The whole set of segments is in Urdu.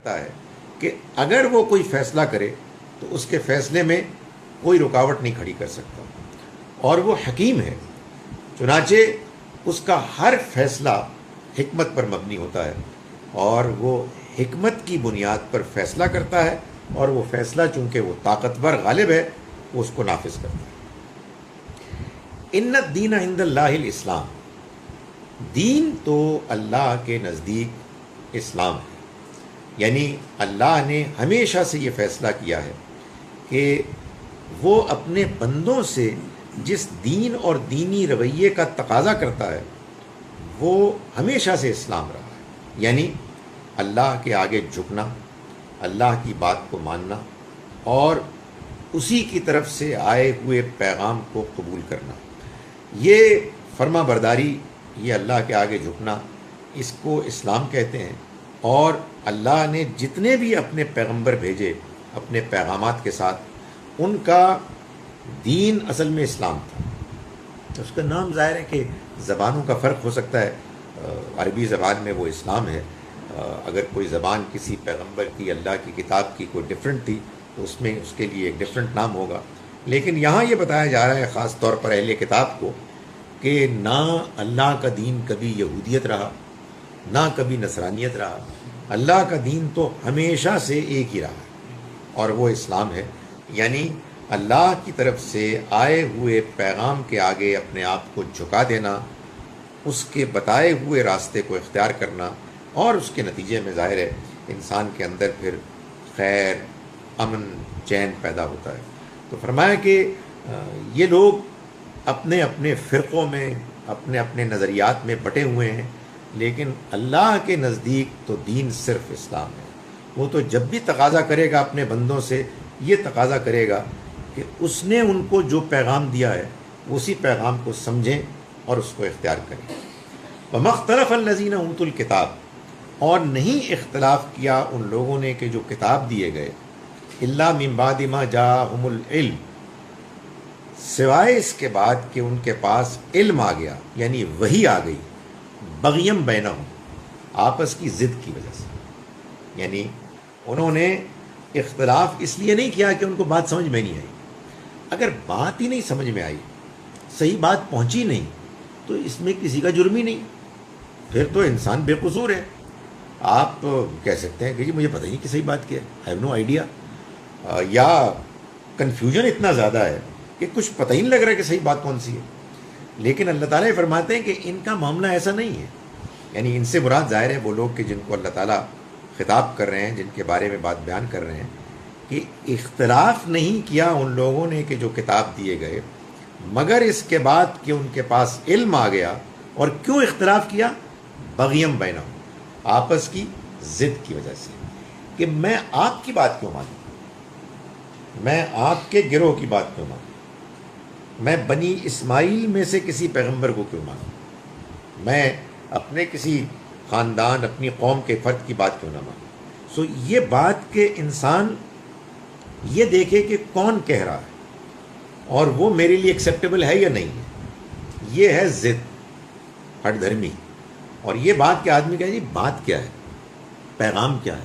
ہے کہ اگر وہ کوئی فیصلہ کرے تو اس کے فیصلے میں کوئی رکاوٹ نہیں کھڑی کر سکتا، اور وہ حکیم ہے، چنانچہ اس کا ہر فیصلہ حکمت پر مبنی ہوتا ہے، اور وہ حکمت کی بنیاد پر فیصلہ کرتا ہے، اور وہ فیصلہ چونکہ وہ طاقتور غالب ہے وہ اس کو نافذ کرتا ہے۔ ان الدین عند اللہ الاسلام، دین تو اللہ کے نزدیک اسلام ہے، یعنی اللہ نے ہمیشہ سے یہ فیصلہ کیا ہے کہ وہ اپنے بندوں سے جس دین اور دینی رویے کا تقاضا کرتا ہے وہ ہمیشہ سے اسلام رہا ہے، یعنی اللہ کے آگے جھکنا، اللہ کی بات کو ماننا، اور اسی کی طرف سے آئے ہوئے پیغام کو قبول کرنا۔ یہ فرما برداری، یہ اللہ کے آگے جھکنا، اس کو اسلام کہتے ہیں۔ اور اللہ نے جتنے بھی اپنے پیغمبر بھیجے اپنے پیغامات کے ساتھ، ان کا دین اصل میں اسلام تھا۔ اس کا نام ظاہر ہے کہ زبانوں کا فرق ہو سکتا ہے، عربی زبان میں وہ اسلام ہے، اگر کوئی زبان کسی پیغمبر کی، اللہ کی کتاب کی کوئی ڈفرینٹ تھی تو اس میں اس کے لیے ایک ڈفرینٹ نام ہوگا، لیکن یہاں یہ بتایا جا رہا ہے خاص طور پر اہل کتاب کو کہ نہ اللہ کا دین کبھی یہودیت رہا، نہ کبھی نصرانیت رہا، اللہ کا دین تو ہمیشہ سے ایک ہی رہا ہے، اور وہ اسلام ہے، یعنی اللہ کی طرف سے آئے ہوئے پیغام کے آگے اپنے آپ کو جھکا دینا، اس کے بتائے ہوئے راستے کو اختیار کرنا، اور اس کے نتیجے میں ظاہر ہے انسان کے اندر پھر خیر، امن، چین پیدا ہوتا ہے۔ تو فرمایا کہ یہ لوگ اپنے اپنے فرقوں میں، اپنے اپنے نظریات میں بٹے ہوئے ہیں، لیکن اللہ کے نزدیک تو دین صرف اسلام ہے۔ وہ تو جب بھی تقاضا کرے گا اپنے بندوں سے، یہ تقاضا کرے گا کہ اس نے ان کو جو پیغام دیا ہے اسی پیغام کو سمجھیں اور اس کو اختیار کریں۔ وَمَا اخْتَلَفَ الَّذِينَ أُوتُوا الْكِتَابَ، اور نہیں اختلاف کیا ان لوگوں نے کہ جو کتاب دیے گئے، إِلَّا مِن بَعْدِ مَا جَاءَهُمُ الْعِلْمُ، سوائے اس کے بعد کہ ان کے پاس علم آ گیا، یعنی وحی آ گئی، بغیم بینہم، آپس کی ضد کی وجہ سے، یعنی انہوں نے اختلاف اس لیے نہیں کیا کہ ان کو بات سمجھ میں نہیں آئی۔ اگر بات ہی نہیں سمجھ میں آئی، صحیح بات پہنچی نہیں، تو اس میں کسی کا جرم ہی نہیں، پھر تو انسان بے قصور ہے۔ آپ کہہ سکتے ہیں کہ جی مجھے پتہ ہی نہیں کہ صحیح بات کیا ہے، آئی ہیو نو آئیڈیا، یا کنفیوژن اتنا زیادہ ہے کہ کچھ پتہ ہی نہیں لگ رہا ہے کہ صحیح بات کون سی ہے۔ لیکن اللہ تعالیٰ فرماتے ہیں کہ ان کا معاملہ ایسا نہیں ہے، یعنی ان سے مراد ظاہر ہے وہ لوگ کہ جن کو اللہ تعالیٰ خطاب کر رہے ہیں، جن کے بارے میں بات بیان کر رہے ہیں، کہ اختلاف نہیں کیا ان لوگوں نے کہ جو کتاب دیے گئے، مگر اس کے بعد کہ ان کے پاس علم آ گیا۔ اور کیوں اختلاف کیا؟ بغیم بینہم، آپس کی ضد کی وجہ سے، کہ میں آپ کی بات کیوں مانوں، میں آپ کے گروہ کی بات کیوں مانوں، میں بنی اسماعیل میں سے کسی پیغمبر کو کیوں مانوں، میں اپنے کسی خاندان، اپنی قوم کے فرد کی بات کیوں نہ مانوں۔ سو یہ بات کہ انسان یہ دیکھے کہ کون کہہ رہا ہے اور وہ میرے لیے ایکسیپٹیبل ہے یا نہیں ہے، یہ ہے ضد، ہٹ دھرمی۔ اور یہ بات کہ آدمی کہے جی بات کیا ہے، پیغام کیا ہے،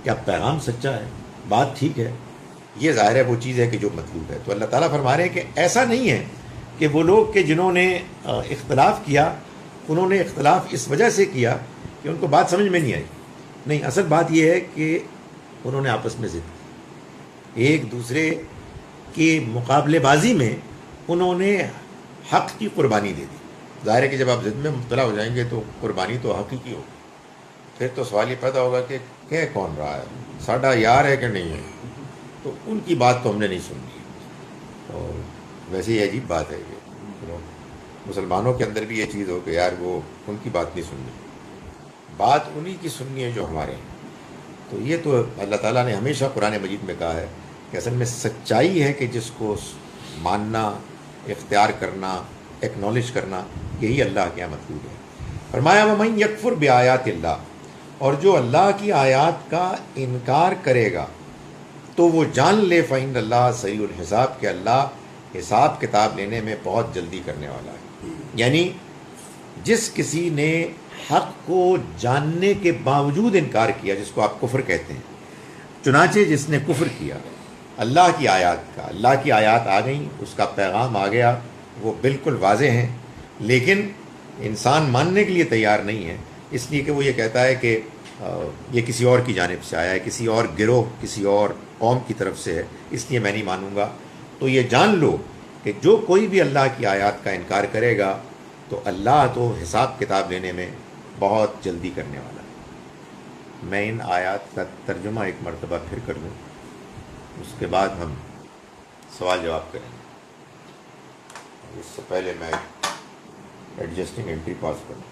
کیا پیغام سچا ہے، بات ٹھیک ہے، یہ ظاہر ہے وہ چیز ہے کہ جو مطلوب ہے۔ تو اللہ تعالیٰ فرما رہے ہیں کہ ایسا نہیں ہے کہ وہ لوگ کہ جنہوں نے اختلاف کیا، انہوں نے اختلاف اس وجہ سے کیا کہ ان کو بات سمجھ میں نہیں آئی، نہیں، اصل بات یہ ہے کہ انہوں نے آپس میں ضد کی، ایک دوسرے کی مقابلے بازی میں انہوں نے حق کی قربانی دے دی۔ ظاہر ہے کہ جب آپ ضد میں مبتلا ہو جائیں گے تو قربانی تو حق ہی کی ہوگی، پھر تو سوال یہ پیدا ہوگا کہ کہہ کون رہا ہے، ساڈا یار ہے کہ نہیں ہے، تو ان کی بات تو ہم نے نہیں سننی۔ اور ویسے ہی عجیب بات ہے کہ مسلمانوں کے اندر بھی یہ چیز ہو کہ یار وہ ان کی بات نہیں سننی، بات انہی کی سننی ہے جو ہمارے ہیں۔ تو یہ تو اللہ تعالیٰ نے ہمیشہ قرآن مجید میں کہا ہے کہ اصل میں سچائی ہے کہ جس کو ماننا، اختیار کرنا، ایکنالج کرنا، یہی اللہ کے یہاں مطلوب ہے۔ فرمایا وَمَن یکفر بآیات اللہ، اور جو اللہ کی آیات کا انکار کرے گا تو وہ جان لے فإن اللہ سریع الحساب، کہ اللہ حساب کتاب لینے میں بہت جلدی کرنے والا ہے۔ یعنی جس کسی نے حق کو جاننے کے باوجود انکار کیا، جس کو آپ کفر کہتے ہیں. چنانچہ جس نے کفر کیا اللہ کی آیات کا، اللہ کی آیات آ گئیں، اس کا پیغام آ گیا، وہ بالکل واضح ہیں، لیکن انسان ماننے کے لیے تیار نہیں ہے، اس لیے کہ وہ یہ کہتا ہے کہ یہ کسی اور کی جانب سے آیا ہے، کسی اور گروہ، کسی اور قوم کی طرف سے ہے، اس لیے میں نہیں مانوں گا. تو یہ جان لو کہ جو کوئی بھی اللہ کی آیات کا انکار کرے گا تو اللہ تو حساب کتاب لینے میں بہت جلدی کرنے والا ہے. میں ان آیات کا ترجمہ ایک مرتبہ پھر کر دوں، اس کے بعد ہم سوال جواب کریں گے. اس سے پہلے میں ایڈجسٹنگ انٹری پاس کروں.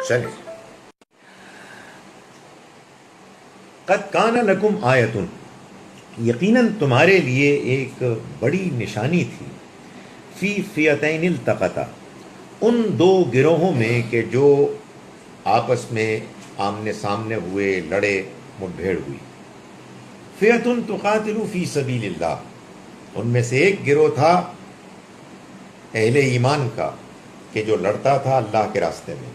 چلے. قد کان لکم آیتن، یقیناً تمہارے لیے ایک بڑی نشانی تھی، فی فیتین التقطا، ان دو گروہوں میں کہ جو آپس میں آمنے سامنے ہوئے، لڑے، مٹبھیڑ ہوئی. فیتن تقاتل فی سبیل اللہ، ان میں سے ایک گروہ تھا اہل ایمان کا کہ جو لڑتا تھا اللہ کے راستے میں،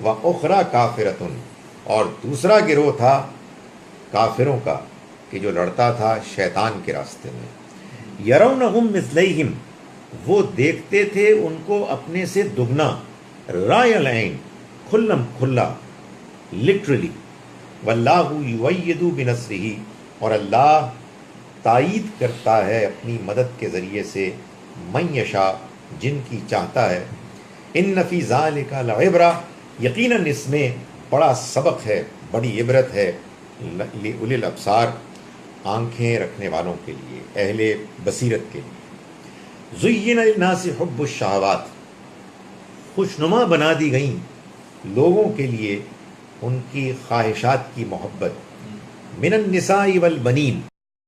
وَأُخْرَى كَافِرَةٌ، اور دوسرا گروہ تھا کافروں کا کہ جو لڑتا تھا شیطان کے راستے میں. يَرَوْنَهُمْ مِثْلَيْهِمْ، وہ دیکھتے تھے ان کو اپنے سے دگنا، رائے العین، کھلم کھلا، لٹرلی. وَاللَّهُ يُؤَيِّدُ بِنَصْرِهِ، اور اللہ تائید کرتا ہے اپنی مدد کے ذریعے سے، مَن یشاء، جن کی چاہتا ہے. اِنَّ فِي ذَلِكَ لَعِبْرَةً، یقیناً اس میں بڑا سبق ہے، بڑی عبرت ہے، لِأُولِي الْأَبْصَارِ، آنکھیں رکھنے والوں کے لیے، اہل بصیرت کے لیے. زُيِّنَ لِلنَّاسِ حُبُّ الشَّهَوَاتِ، خوشنما بنا دی گئیں لوگوں کے لیے ان کی خواہشات کی محبت. من النساء والبنین،